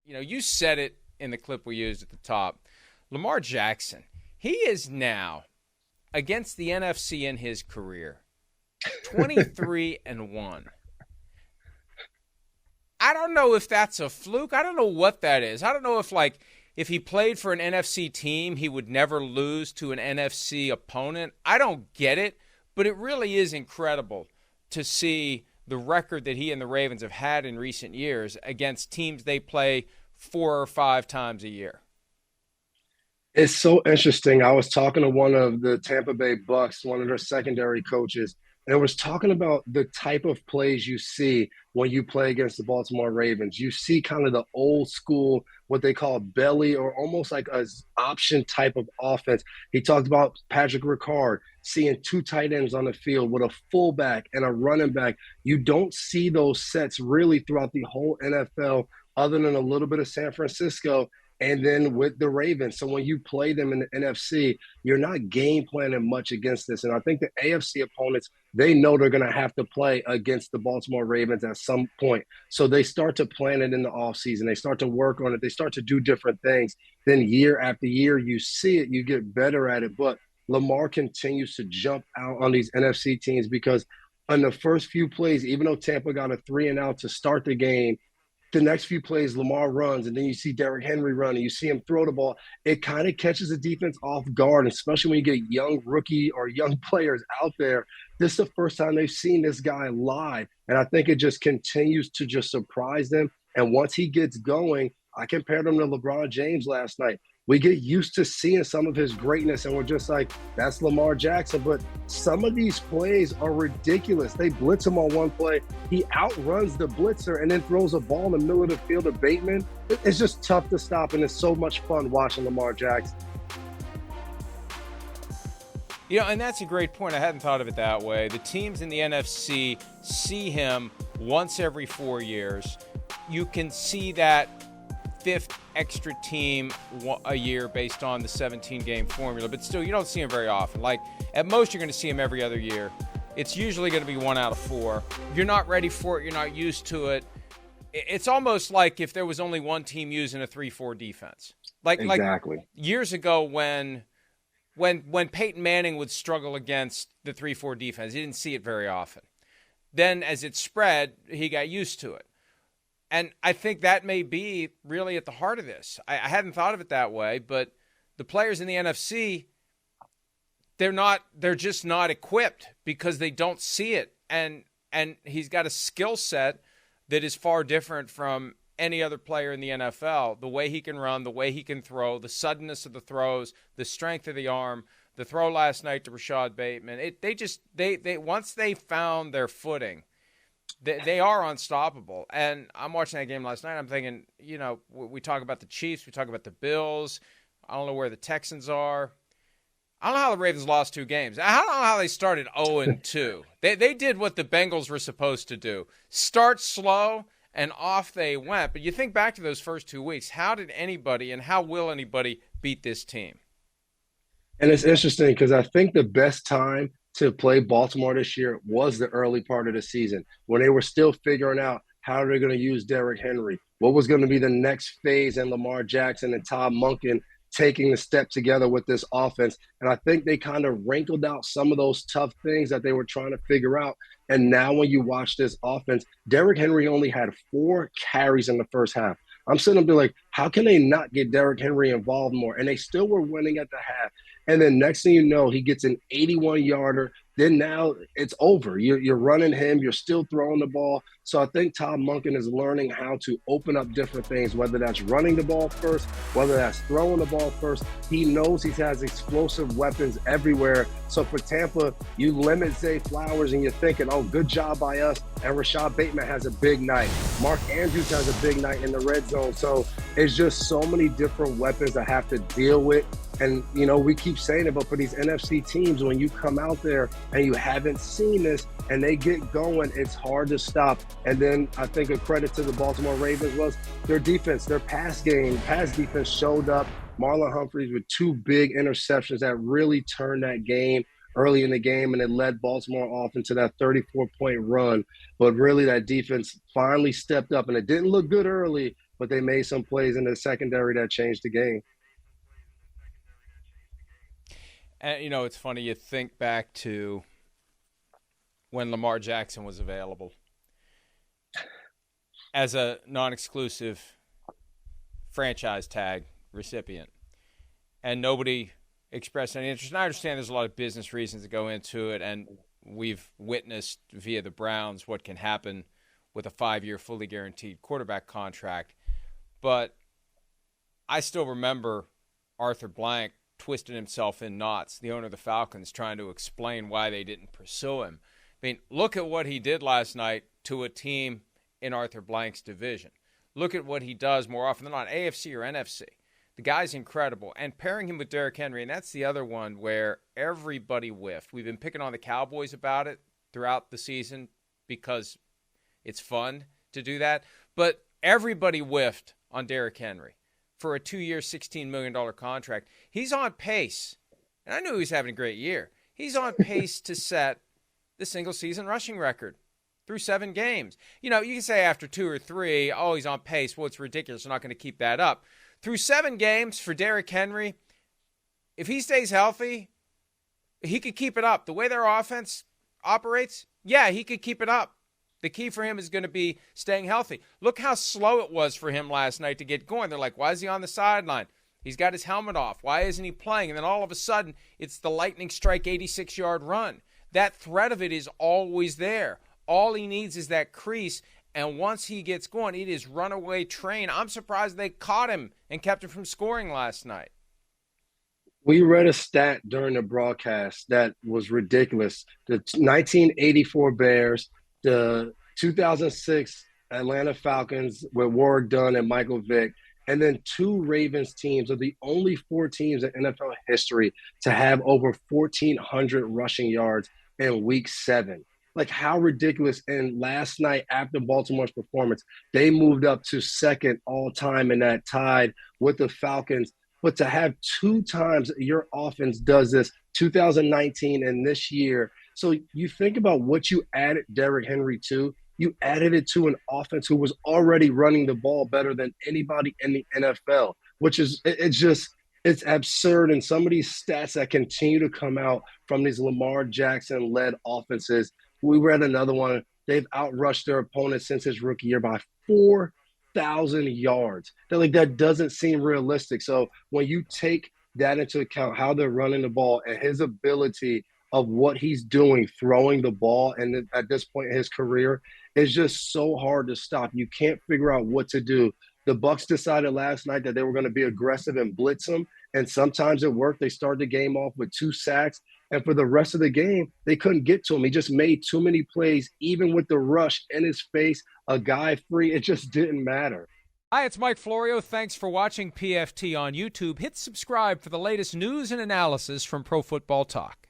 You said it in the clip we used at the top. Lamar Jackson, he is now against the NFC in his career 23-1. I don't know if that's a fluke. I don't know what that is. I don't know if he played for an NFC team, he would never lose to an NFC opponent. I don't get it, but it really is incredible to see the record that he and the Ravens have had in recent years against teams they play 4 or 5 times a year. It's so interesting. I was talking to one of the Tampa Bay Bucks, one of their secondary coaches, and I was talking about the type of plays you see when you play against the Baltimore Ravens. You see kind of the old school, what they call belly or almost like a option type of offense. He talked about Patrick Ricard seeing two tight ends on the field with a fullback and a running back. You don't see those sets really throughout the whole NFL other than a little bit of San Francisco and then with the Ravens. So when you play them in the NFC, you're not game planning much against this. And I think the AFC opponents, they know they're going to have to play against the Baltimore Ravens at some point. So they start to plan it in the offseason. They start to work on it. They start to do different things. Then year after year, you see it, you get better at it. But Lamar continues to jump out on these NFC teams because on the first few plays, even though Tampa got a 3-and-out to start the game, the next few plays, Lamar runs, and then you see Derrick Henry run, and you see him throw the ball. It kind of catches the defense off guard, especially when you get young rookie or young players out there. This is the first time they've seen this guy live, and I think it just continues to just surprise them. And once he gets going, I compared him to LeBron James last night. We get used to seeing some of his greatness, and we're just like, that's Lamar Jackson. But some of these plays are ridiculous. They blitz him on one play. He outruns the blitzer and then throws a ball in the middle of the field to Bateman. It's just tough to stop, and it's so much fun watching Lamar Jackson. And that's a great point. I hadn't thought of it that way. The teams in the NFC see him once every 4 years. You can see that fifth extra team a year based on the 17-game formula, but still, you don't see him very often. Like, at most, you're going to see him every other year. It's usually going to be 1 out of 4. If you're not ready for it, you're not used to it. It's almost like if there was only one team using a 3-4 defense. Exactly. Like years ago when Peyton Manning would struggle against the 3-4 defense, he didn't see it very often. Then as it spread, he got used to it. And I think that may be really at the heart of this. I hadn't thought of it that way, but the players in the NFC, they're just not equipped because they don't see it. And he's got a skill set that is far different from any other player in the NFL. The way he can run, the way he can throw, the suddenness of the throws, the strength of the arm, the throw last night to Rashad Bateman. They once they found their footing, they are unstoppable. And I'm watching that game last night. I'm thinking, we talk about the Chiefs. We talk about the Bills. I don't know where the Texans are. I don't know how the Ravens lost 2 games. I don't know how they started 0-2. They did what the Bengals were supposed to do. Start slow, and off they went. But you think back to those first 2 weeks. How did anybody and how will anybody beat this team? And it's interesting because I think the best time to play Baltimore this year was the early part of the season when they were still figuring out how they're going to use Derrick Henry, what was going to be the next phase in Lamar Jackson and Todd Monken taking the step together with this offense. And I think they kind of wrinkled out some of those tough things that they were trying to figure out. And now when you watch this offense, Derrick Henry only had 4 carries in the first half. I'm sitting there like, how can they not get Derrick Henry involved more? And they still were winning at the half. And then next thing you know, he gets an 81-yarder. Then now it's over. You're running him. You're still throwing the ball. So I think Todd Monken is learning how to open up different things, whether that's running the ball first, whether that's throwing the ball first. He knows he has explosive weapons everywhere. So for Tampa, you limit Zay Flowers and you're thinking, oh, good job by us. And Rashad Bateman has a big night. Mark Andrews has a big night in the red zone. So it's just so many different weapons I have to deal with. And, we keep saying it, but for these NFC teams, when you come out there and you haven't seen this and they get going, it's hard to stop. And then I think a credit to the Baltimore Ravens was their defense, their pass defense showed up. Marlon Humphreys with 2 big interceptions that really turned that game early in the game, and it led Baltimore off into that 34-point run. But really that defense finally stepped up, and it didn't look good early, but they made some plays in the secondary that changed the game. And, it's funny. You think back to when Lamar Jackson was available as a non-exclusive franchise tag recipient, and nobody expressed any interest. And I understand there's a lot of business reasons that go into it, and we've witnessed via the Browns what can happen with a 5-year fully guaranteed quarterback contract. But I still remember Arthur Blank twisted himself in knots, the owner of the Falcons, trying to explain why they didn't pursue him. I mean, look at what he did last night to a team in Arthur Blank's division. Look at what he does more often than not, AFC or NFC. The guy's incredible. And pairing him with Derrick Henry, and that's the other one where everybody whiffed. We've been picking on the Cowboys about it throughout the season because it's fun to do that. But everybody whiffed on Derrick Henry for a 2-year, $16 million contract. He's on pace, and I knew he was having a great year. He's on pace to set the single-season rushing record through 7 games. You can say after 2 or 3, oh, he's on pace. Well, it's ridiculous. They're not going to keep that up. Through 7 games for Derrick Henry, if he stays healthy, he could keep it up. The way their offense operates, yeah, he could keep it up. The key for him is going to be staying healthy. Look how slow it was for him last night to get going. They're like, why is he on the sideline? He's got his helmet off. Why isn't he playing? And then all of a sudden, it's the lightning strike 86-yard run. That threat of it is always there. All he needs is that crease, and once he gets going, it is runaway train. I'm surprised they caught him and kept him from scoring last night. We read a stat during the broadcast that was ridiculous. The 1984 Bears, the 2006 Atlanta Falcons with Warwick Dunn and Michael Vick, and then 2 Ravens teams are the only 4 teams in NFL history to have over 1,400 rushing yards in Week 7. Like, how ridiculous. And last night, after Baltimore's performance, they moved up to second all-time in that, tied with the Falcons. But to have 2 times your offense does this, 2019 and this year. So you think about what you added Derrick Henry to. You added it to an offense who was already running the ball better than anybody in the NFL, which is it's absurd. And some of these stats that continue to come out from these Lamar Jackson-led offenses. We read another one. They've outrushed their opponents since his rookie year by 4,000 yards. They're like, that doesn't seem realistic. So when you take that into account, how they're running the ball and his ability of what he's doing, throwing the ball, and at this point in his career, is just so hard to stop. You can't figure out what to do. The Bucs decided last night that they were going to be aggressive and blitz him, and sometimes it worked. They started the game off with 2 sacks, and for the rest of the game, they couldn't get to him. He just made too many plays, even with the rush in his face, a guy free. It just didn't matter. Hi, it's Mike Florio. Thanks for watching PFT on YouTube. Hit subscribe for the latest news and analysis from Pro Football Talk.